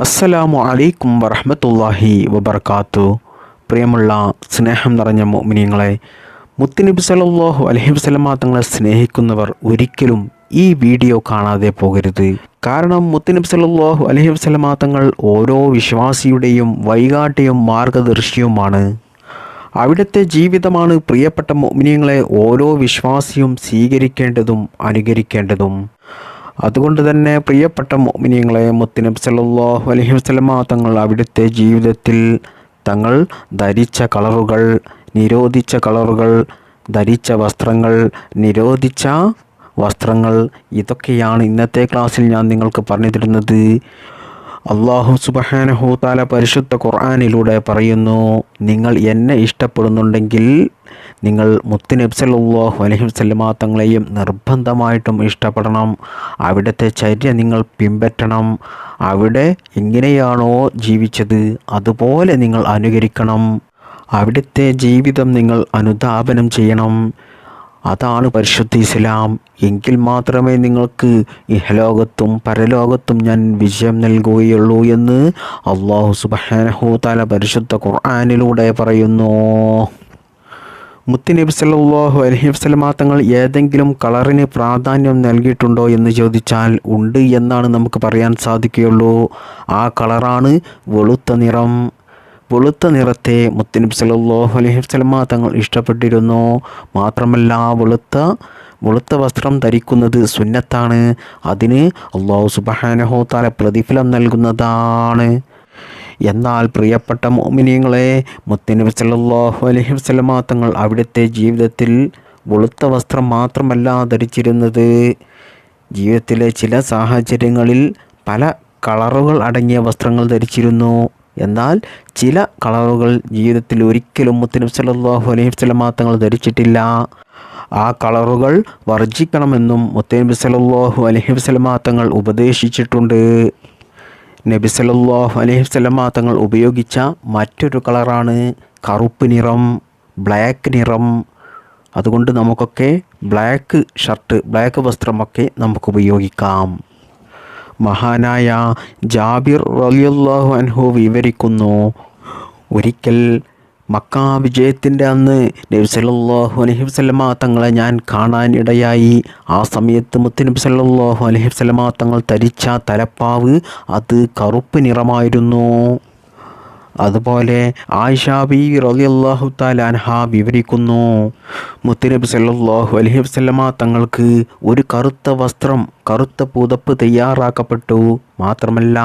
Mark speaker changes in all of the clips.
Speaker 1: അസ്സലാമു അലൈക്കും വറഹ്മത്തുള്ളാഹി വബർക്കാത്തു. പ്രിയമുള്ള സ്നേഹം നിറഞ്ഞ മുഅ്മിനീങ്ങളെ, മുത്തുനബി സല്ലല്ലാഹു അലൈഹി വസല്ലമ തങ്ങളെ സ്നേഹിക്കുന്നവർ ഒരിക്കലും ഈ വീഡിയോ കാണാതെ പോകരുത്. കാരണം മുത്തുനബി സല്ലല്ലാഹു അലൈഹി വസല്ലമ തങ്ങൾ ഓരോ വിശ്വാസിയുടെയും വഴികാട്ടിയും മാർഗദർശിയുമാണ്. അവിടുത്തെ ജീവിതമാണ് പ്രിയപ്പെട്ട മുഅ്മിനീങ്ങളെ ഓരോ വിശ്വാസിയും സ്വീകരിക്കേണ്ടതും അനുകരിക്കേണ്ടതും. അതുകൊണ്ട് തന്നെ പ്രിയപ്പെട്ട മുഅ്മിനീങ്ങളെ, മുത്തുനബി സല്ലല്ലാഹു അലൈഹി വസല്ലമ തങ്ങൾ അവിടുത്തെ ജീവിതത്തിൽ തങ്ങൾ ധരിച്ച കളറുകൾ, നിരോധിച്ച കളറുകൾ, ധരിച്ച വസ്ത്രങ്ങൾ, നിരോധിച്ച വസ്ത്രങ്ങൾ, ഇതൊക്കെയാണ് ഇന്നത്തെ ക്ലാസ്സിൽ ഞാൻ നിങ്ങൾക്ക് പറഞ്ഞു തരുന്നത്. അല്ലാഹു സുബ്ഹാനഹു തആല പരിശുദ്ധ ഖുർആനിലൂടെ പറയുന്നു, നിങ്ങൾ എന്നെ ഇഷ്ടപ്പെടുന്നുണ്ടെങ്കിൽ നിങ്ങൾ മുത്തുനബി സല്ലല്ലാഹു അലൈഹി വസല്ലമ തങ്ങളെയും നിർബന്ധമായിട്ടും ഇഷ്ടപ്പെടണം. അവിടുത്തെ ചര്യ നിങ്ങൾ പിൻപറ്റണം. അവിടെ എങ്ങനെയാണോ ജീവിച്ചത് അതുപോലെ നിങ്ങൾ അനുകരിക്കണം. അവിടുത്തെ ജീവിതം നിങ്ങൾ അനുധാപനം ചെയ്യണം. അതാണ് പരിശുദ്ധ ഇസ്ലാം. എങ്കിൽ മാത്രമേ നിങ്ങൾക്ക് ഇഹലോകത്തും പരലോകത്തും ഞാൻ വിജയം നൽകുകയുള്ളൂ എന്ന് അല്ലാഹു സുബ്ഹാനഹു തആല പരിശുദ്ധ ഖുർആനിലൂടെ പറയുന്നു. മുത്തുനബി സല്ലല്ലാഹു അലൈഹി വസല്ലമ തങ്ങൾ ഏതെങ്കിലും കളറിന് പ്രാധാന്യം നൽകിയിട്ടുണ്ടോ എന്ന് ചോദിച്ചാൽ ഉണ്ട് എന്നാണ് നമുക്ക് പറയാൻ സാധിക്കുകയുള്ളൂ. ആ കളറാണ് വെളുത്ത നിറം. വെളുത്ത നിറത്തെ മുത്തുനബി സല്ലല്ലാഹു അലൈഹി വസല്ലമ തങ്ങൾ ഇഷ്ടപ്പെട്ടിരുന്നു. മാത്രമല്ല വെളുത്ത വസ്ത്രം ധരിക്കുന്നത് സുന്നത്താണ്. അതിന് അല്ലാഹു സുബ്ഹാനഹു തആല പ്രതിഫലം നൽകുന്നതാണ്. എന്നാൽ പ്രിയപ്പെട്ട മുഅ്മിനീങ്ങളെ, മുത്തുനബി സല്ലല്ലാഹു അലൈഹി വസല്ലമ തങ്ങൾ അവിടുത്തെ ജീവിതത്തിൽ വെളുത്ത വസ്ത്രം മാത്രമല്ല ധരിച്ചിരുന്നത്. ജീവിതത്തിലെ ചില സാഹചര്യങ്ങളിൽ പല കളറുകൾ അടങ്ങിയ വസ്ത്രങ്ങൾ ധരിച്ചിരുന്നു. എന്നാൽ ചില കളറുകൾ ജീവിതത്തിൽ ഒരിക്കലും മുത്തുനബി സല്ലല്ലാഹു അലൈഹി വസല്ലമ തങ്ങൾ ധരിച്ചിട്ടില്ല. ആ കളറുകൾ വർജിക്കണമെന്നും മുത്തുനബി സല്ലല്ലാഹു അലൈഹി വസല്ലമ തങ്ങൾ ഉപദേശിച്ചിട്ടുണ്ട്. നബി സല്ലല്ലാഹു അലൈഹി വസല്ലമ തങ്ങൾ ഉപയോഗിച്ച മറ്റൊരു കളറാണ് കറുപ്പ് നിറം, ബ്ലാക്ക് നിറം. അതുകൊണ്ട് നമുക്കൊക്കെ ബ്ലാക്ക് ഷർട്ട്, ബ്ലാക്ക് വസ്ത്രമൊക്കെ നമുക്ക് ഉപയോഗിക്കാം. മഹാനായ ജാബിർ റളിയല്ലാഹു അൻഹു വിവരിക്കുന്നു, ഒരിക്കൽ മക്ക വിജയത്തിൻ്റെ അന്ന് നബി സല്ലല്ലാഹു അലൈഹി വസല്ലമ തങ്ങളെ ഞാൻ കാണാൻ ഇടയായി. ആ സമയത്ത് മുത്തുനബി സല്ലല്ലാഹു അലൈഹി വസല്ലമ തങ്ങൾ ധരിച്ച തലപ്പാവ് അത് കറുപ്പ് നിറമായിരുന്നു. അതുപോലെ ആയിഷ ബീവി റളിയല്ലാഹു തആല അൻഹ വിവരിക്കുന്നു, മുത്തുനബി സല്ലല്ലാഹു അലൈഹി വസല്ലമ തങ്ങൾക്ക് ഒരു കറുത്ത വസ്ത്രം, കറുത്ത പുതപ്പ് തയ്യാറാക്കപ്പെട്ടു. മാത്രമല്ല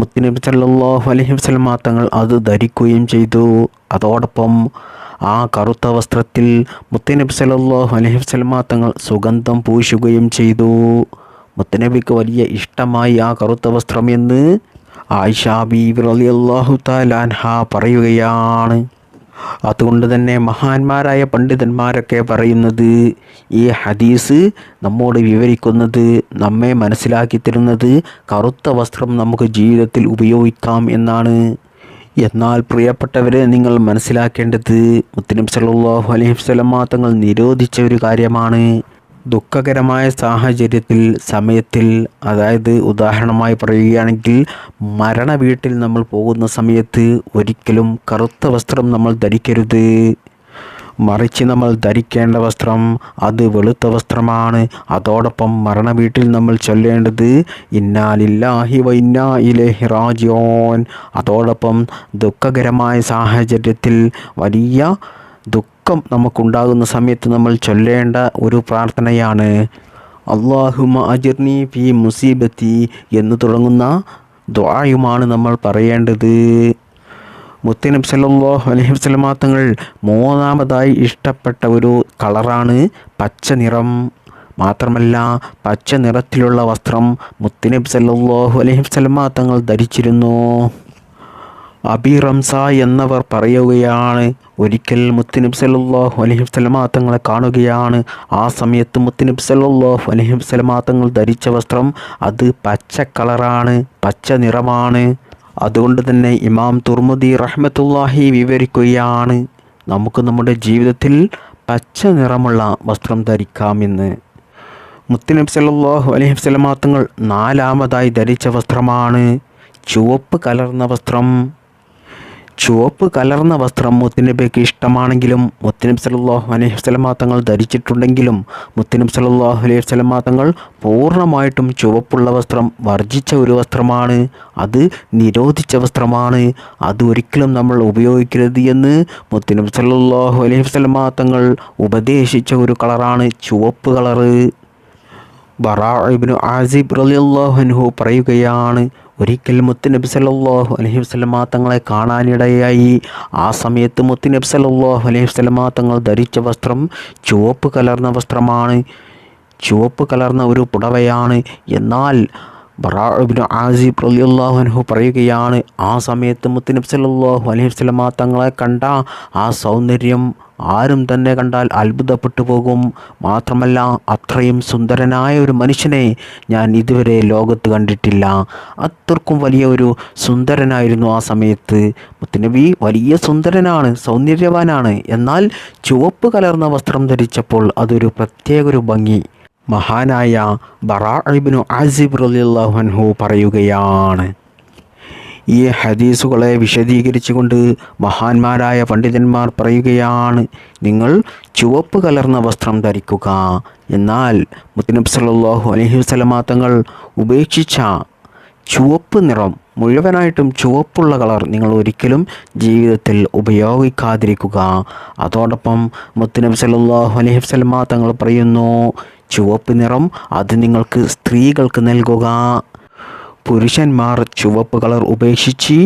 Speaker 1: മുത്തുനബി സല്ലല്ലാഹു അലൈഹി വസല്ലമ തങ്ങൾ അത് ധരിക്കുകയും ചെയ്തു. അതോടൊപ്പം ആ കറുത്ത വസ്ത്രത്തിൽ മുത്തുനബി സല്ലല്ലാഹു അലൈഹി വസല്ലമ തങ്ങൾ സുഗന്ധം പൂശുകയും ചെയ്തു. മുത്തുനബിക്ക് വലിയ ഇഷ്ടമായി ആ കറുത്ത വസ്ത്രം എന്ന് ആയിഷ ബീവി റളിയല്ലാഹു തആല അൻഹ പറയുകയാണ്. അതുകൊണ്ട് തന്നെ മഹാന്മാരായ പണ്ഡിതന്മാരൊക്കെ പറയുന്നത്, ഈ ഹദീസ് നമ്മോട് വിവരിക്കുന്നത്, നമ്മെ മനസ്സിലാക്കി തരുന്നത് കറുത്ത വസ്ത്രം നമുക്ക് ജീവിതത്തിൽ ഉപയോഗിക്കാം എന്നാണ്. എന്നാൽ പ്രിയപ്പെട്ടവരെ, നിങ്ങൾ മനസ്സിലാക്കേണ്ടത് മുത്തുനബി സല്ലല്ലാഹു അലൈഹി വസല്ലമ തങ്ങൾ നിരോധിച്ച ഒരു കാര്യമാണ്. ദുഃഖകരമായ സാഹചര്യത്തിൽ, സമയത്തിൽ, അതായത് ഉദാഹരണമായി പറയുകയാണെങ്കിൽ മരണ വീട്ടിൽ നമ്മൾ പോകുന്ന സമയത്ത് ഒരിക്കലും കറുത്ത വസ്ത്രം നമ്മൾ ധരിക്കരുത്. മറിച്ച് നമ്മൾ ധരിക്കേണ്ട വസ്ത്രം അത് വെളുത്ത വസ്ത്രമാണ്. അതോടൊപ്പം മരണ വീട്ടിൽ നമ്മൾ ചൊല്ലേണ്ടത് ഇന്നാ ലില്ലാഹി വ ഇന്നാ ഇലൈഹി റാജിഊൻ. അതോടൊപ്പം ദുഃഖകരമായ സാഹചര്യത്തിൽ വലിയ ദുഃഖം നമുക്കുണ്ടാകുന്ന സമയത്ത് നമ്മൾ ചൊല്ലേണ്ട ഒരു പ്രാർത്ഥനയാണ് അല്ലാഹുമ്മ അജിർനി ഫീ മുസീബത്തി എന്ന് തുടങ്ങുന്ന ദുആയുമാണ് നമ്മൾ പറയേണ്ടത്. മുത്തുനബി സല്ലല്ലാഹു അലൈഹി വസല്ലമ തങ്ങൾ മൂന്നാമതായി ഇഷ്ടപ്പെട്ട ഒരു കളറാണ് പച്ച നിറം. മാത്രമല്ല പച്ച നിറത്തിലുള്ള വസ്ത്രം മുത്തുനബി സല്ലല്ലാഹു അലൈഹി വസല്ലമ തങ്ങൾ ധരിച്ചിരുന്നു. അബി റംസ എന്നവർ പറയുകയാണ്, ഒരിക്കൽ മുത്തുനബി സല്ലല്ലാഹു അലൈഹി വസല്ലമ തങ്ങളെ കാണുകയാണ്. ആ സമയത്ത് മുത്തുനബി സല്ലല്ലാഹു അലൈഹി വസല്ലമ തങ്ങൾ ധരിച്ച വസ്ത്രം അത് പച്ച കളറാണ്, പച്ച നിറമാണ്. അതുകൊണ്ട് തന്നെ ഇമാം തുർമുദി റഹ്മത്തുള്ളാഹി വിവരിക്കുകയാണ്, നമുക്ക് നമ്മുടെ ജീവിതത്തിൽ പച്ച നിറമുള്ള വസ്ത്രം ധരിക്കാമെന്ന്. മുത്തുനബി സല്ലല്ലാഹു അലൈഹി വസല്ലമ തങ്ങൾ നാലാമതായി ധരിച്ച വസ്ത്രമാണ് ചുവപ്പ് കലർന്ന വസ്ത്രം മുത്തുനബിക്ക് ഇഷ്ടമാണെങ്കിലും മുത്തുനബി സല്ലല്ലാഹു അലൈഹി വസല്ലമ തങ്ങൾ ധരിച്ചിട്ടുണ്ടെങ്കിലും മുത്തുനബി സല്ലല്ലാഹു അലൈഹി വസല്ലമ തങ്ങൾ പൂർണ്ണമായിട്ടും ചുവപ്പുള്ള വസ്ത്രം വർജിച്ച ഒരു വസ്ത്രമാണ്. അത് നിരോധിച്ച വസ്ത്രമാണ്. അത് ഒരിക്കലും നമ്മൾ ഉപയോഗിക്കരുത് എന്ന് മുത്തുനബി സല്ലല്ലാഹു അലൈഹി വസല്ലമ തങ്ങൾ ഉപദേശിച്ച ഒരു കളറാണ് ചുവപ്പ് കളറ്. ബറാ ഇബ്നു ആസിബ് റളിയല്ലാഹു അൻഹു പറയുകയാണ്, ഒരിക്കൽ മുത്തുനബി സല്ലല്ലാഹു അലൈഹി വസല്ലമ തങ്ങളെ കാണാനിടയായി. ആ സമയത്ത് മുത്തുനബി സല്ലല്ലാഹു അലൈഹി വസല്ലമ തങ്ങൾ ധരിച്ച വസ്ത്രം ചുവപ്പ് കലർന്ന വസ്ത്രമാണ്, ചുവപ്പ് കലർന്ന ഒരു പുടവയാണ്. എന്നാൽ ബറാ ഇബ്നു ആസിബ് റളിയല്ലാഹു അൻഹു പറയുകയാണ്, ആ സമയത്ത് മുത്തുനബി സല്ലല്ലാഹു അലൈഹി വസല്ലമ തങ്ങളെ കണ്ട ആ സൗന്ദര്യം ആരും തന്നെ കണ്ടാൽ അത്ഭുതപ്പെട്ടു പോകും. മാത്രമല്ല, അത്രയും സുന്ദരനായ ഒരു മനുഷ്യനെ ഞാൻ ഇതുവരെ ലോകത്ത് കണ്ടിട്ടില്ല. അത്രക്കും വലിയ ഒരു സുന്ദരനായിരുന്നു ആ സമയത്ത്. മുത്തുനബി വലിയ സുന്ദരനാണ്, സൗന്ദര്യവാനാണ്. എന്നാൽ ചുവപ്പ് കലർന്ന വസ്ത്രം ധരിച്ചപ്പോൾ അതൊരു പ്രത്യേക ഒരു ഭംഗി. മഹാനായ ബറാ ഇബ്നു ആസിബ് റളിയല്ലാഹു അൻഹു പറയുകയാണ്. ഈ ഹദീസുകളെ വിശദീകരിച്ചുകൊണ്ട് മഹാന്മാരായ പണ്ഡിതന്മാർ പറയുകയാണ്, നിങ്ങൾ ചുവപ്പ് കലർന്ന വസ്ത്രം ധരിക്കുക. എന്നാൽ മുത്തുനബി സല്ലല്ലാഹു അലൈഹി വസല്ലമ തങ്ങൾ ഉപേക്ഷിച്ച ചുവപ്പ് നിറം, മുഴുവനായിട്ടും ചുവപ്പുള്ള കളർ നിങ്ങൾ ഒരിക്കലും ജീവിതത്തിൽ ഉപയോഗിക്കാതിരിക്കുക. അതോടൊപ്പം മുത്തുനബി സല്ലല്ലാഹു അലൈഹി വസല്ലമ തങ്ങൾ പറയുന്നു, ചുവപ്പ് നിറം അത് നിങ്ങൾക്ക് സ്ത്രീകൾക്ക് നൽകുക. പുരുഷന്മാർ ചുവപ്പ് കളർ ഉപേക്ഷിച്ച്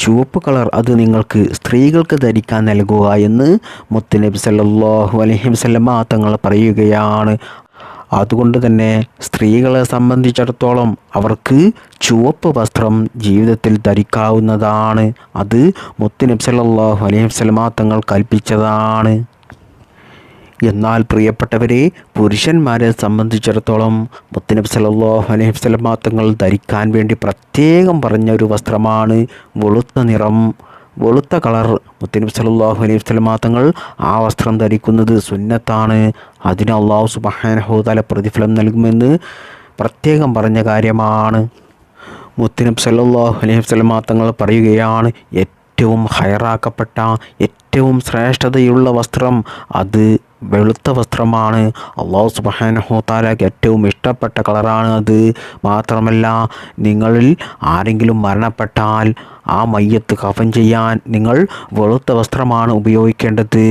Speaker 1: ചുവപ്പ് കളർ അത് നിങ്ങൾക്ക് സ്ത്രീകൾക്ക് ധരിക്കാൻ നൽകുക എന്ന് മുത്തുനബി സല്ലല്ലാഹു അലൈഹി വസല്ലമ തങ്ങൾ പറയുകയാണ്. അതുകൊണ്ട് തന്നെ സ്ത്രീകളെ സംബന്ധിച്ചിടത്തോളം അവർക്ക് ചുവപ്പ് വസ്ത്രം ജീവിതത്തിൽ ധരിക്കാവുന്നതാണ്. അത് മുത്തുനബി സല്ലല്ലാഹു അലൈഹി വസല്ലമ തങ്ങൾ കൽപ്പിച്ചതാണ്. എന്നാൽ പ്രിയപ്പെട്ടവരെ, പുരുഷന്മാരെ സംബന്ധിച്ചിടത്തോളം മുത്തുനബി സല്ലല്ലാഹു അലൈഹി വസല്ലമ തങ്ങൾ ധരിക്കാൻ വേണ്ടി പ്രത്യേകം പറഞ്ഞ ഒരു വസ്ത്രമാണ് വെളുത്ത നിറം, വെളുത്ത കളർ. മുത്തുനബി സല്ലല്ലാഹു അലൈഹി വസല്ലമ തങ്ങൾ ആ വസ്ത്രം ധരിക്കുന്നത് സുന്നത്താണ്. അതിന് അല്ലാഹു സുബ്ഹാനഹു വ തആല പ്രതിഫലം നൽകുമെന്ന് പ്രത്യേകം പറഞ്ഞ കാര്യമാണ്. മുത്തുനബി സല്ലല്ലാഹു അലൈഹി വസല്ലമ തങ്ങൾ പറയുകയാണ്, ഏറ്റവും ഹൈറാക്കപ്പെട്ട, ഏറ്റവും ശ്രേഷ്ഠതയുള്ള വസ്ത്രം അത് വെളുത്ത വസ്ത്രമാണ്. അല്ലാഹു സുബ്ഹാനഹു വ തആലയ്ക്ക് ഏറ്റവും ഇഷ്ടപ്പെട്ട കളറാണ് അത്. മാത്രമല്ല, നിങ്ങളിൽ ആരെങ്കിലും മരണപ്പെട്ടാൽ ആ മയ്യത്ത് കഫൻ ചെയ്യാൻ നിങ്ങൾ വെളുത്ത വസ്ത്രമാണ് ഉപയോഗിക്കേണ്ടത്.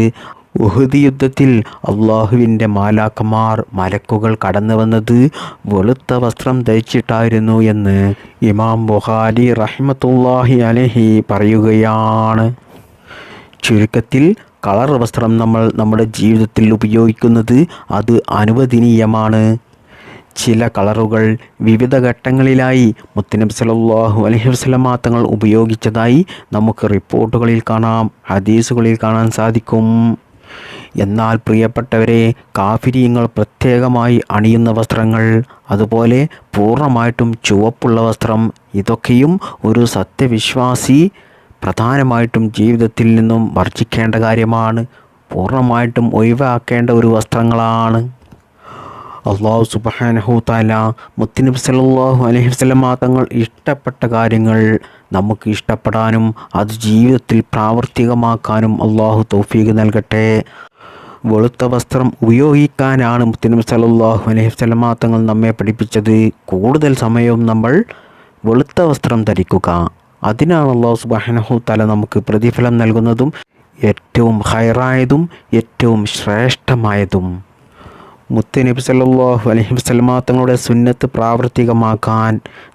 Speaker 1: ഉഹദ് യുദ്ധത്തിൽ അള്ളാഹുവിൻ്റെ മാലാഖമാർ, മലക്കുകൾ കടന്നു വന്നത് വെളുത്ത വസ്ത്രം ധരിച്ചിട്ടായിരുന്നു എന്ന് ഇമാം ബുഖാരി റഹ്മത്തുള്ളാഹി അലൈഹി പറയുകയാണ്. ചുരുക്കത്തിൽ, കളർ വസ്ത്രം നമ്മൾ നമ്മുടെ ജീവിതത്തിൽ ഉപയോഗിക്കുന്നത് അത് അനുവദനീയമാണ്. ചില കളറുകൾ വിവിധ ഘട്ടങ്ങളിലായി മുത്തുനബി സല്ലല്ലാഹു അലൈഹി വസല്ലമ തങ്ങൾ ഉപയോഗിച്ചതായി നമുക്ക് റിപ്പോർട്ടുകളിൽ കാണാം, ഹദീസുകളിൽ കാണാൻ സാധിക്കും. എന്നാൽ പ്രിയപ്പെട്ടവരെ, കാഫിരീങ്ങൾ പ്രത്യേകമായി അണിയുന്ന വസ്ത്രങ്ങൾ, അതുപോലെ പൂർണ്ണമായിട്ടും ചുവപ്പുള്ള വസ്ത്രം, ഇതൊക്കെയും ഒരു സത്യവിശ്വാസി പ്രധാനമായിട്ടും ജീവിതത്തിൽ നിന്നും വർജിക്കേണ്ട കാര്യമാണ്, പൂർണ്ണമായിട്ടും ഒഴിവാക്കേണ്ട ഒരു വസ്ത്രങ്ങളാണ്. അല്ലാഹു സുബ്ഹാനഹു വ തആല മുത്തുനബി സല്ലല്ലാഹു അലൈഹി വസല്ലമ തങ്ങൾ ഇഷ്ടപ്പെട്ട കാര്യങ്ങൾ നമുക്ക് ഇഷ്ടപ്പെടാനും അത് ജീവിതത്തിൽ പ്രാവർത്തികമാക്കാനും അല്ലാഹു തൗഫീഖ് നൽകട്ടെ. വെളുത്ത വസ്ത്രം ഉപയോഗിക്കാനാണ് മുത്തുനബി സല്ലല്ലാഹു അലൈഹി വസല്ലമ തങ്ങൾ നമ്മെ പഠിപ്പിച്ചത്. കൂടുതൽ സമയവും നമ്മൾ വെളുത്ത വസ്ത്രം ധരിക്കുക. അതിനാണ് അല്ലാഹു സുബ്ഹാനഹു വ തആല നമുക്ക് പ്രതിഫലം നൽകുന്നതും ഏറ്റവും ഹൈറായതും ഏറ്റവും ശ്രേഷ്ഠമായതും. മുത്തുനബി സല്ലല്ലാഹു അലൈഹി വസല്ലമ തങ്ങളുടെ സുന്നത്ത് പ്രാവർത്തികമാക്കാൻ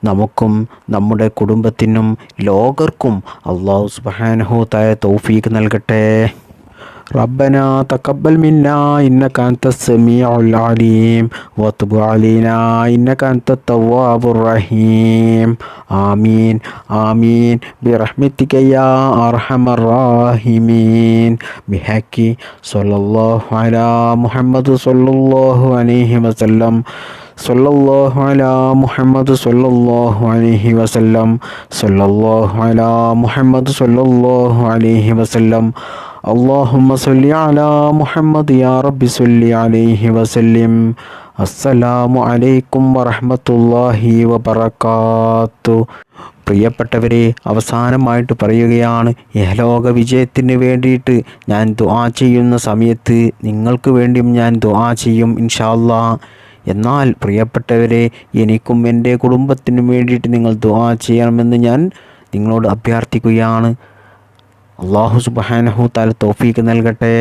Speaker 1: നമുക്കും നമ്മുടെ കുടുംബത്തിനും ലോകർക്കും അല്ലാഹു സുബ്ഹാനഹു വ തആല തൗഫീഖ് നൽകട്ടെ. ربنا تقبل منا إنك أنت السميع العليم وتب علينا إنك أنت التواب الرحيم آمين آمين برحمتك يا أرحم الراحمين بحق صلى الله على محمد صلى الله عليه وسلم صلى الله على محمد صلى الله عليه وسلم صلى الله على محمد صلى الله عليه وسلم اللهم صل على محمد يا رب صل عليه وسلم അസ്സലാമു അലൈക്കും വറഹ്മത്തുള്ളാഹി വബറകാത്തു. പ്രിയപ്പെട്ടവരെ, അവസാനമായിട്ട് പറയുകയാണ്, ഇഹലോക വിജയത്തിന് വേണ്ടിയിട്ട് ഞാൻ ദുആ ചെയ്യുന്ന സമയത്ത് നിങ്ങൾക്ക് വേണ്ടിയും ഞാൻ ദുആ ചെയ്യും ഇൻഷാ അല്ലാഹ്. എന്നാൽ പ്രിയപ്പെട്ടവരെ, എനിക്കും എൻ്റെ കുടുംബത്തിനും വേണ്ടിയിട്ട് നിങ്ങൾ ദുആ ചെയ്യണമെന്ന് ഞാൻ നിങ്ങളോട് അഭ്യർത്ഥിക്കുകയാണ്. അല്ലാഹു സുബ്ഹാനഹു തആല തൗഫീഖ് നൽകട്ടെ.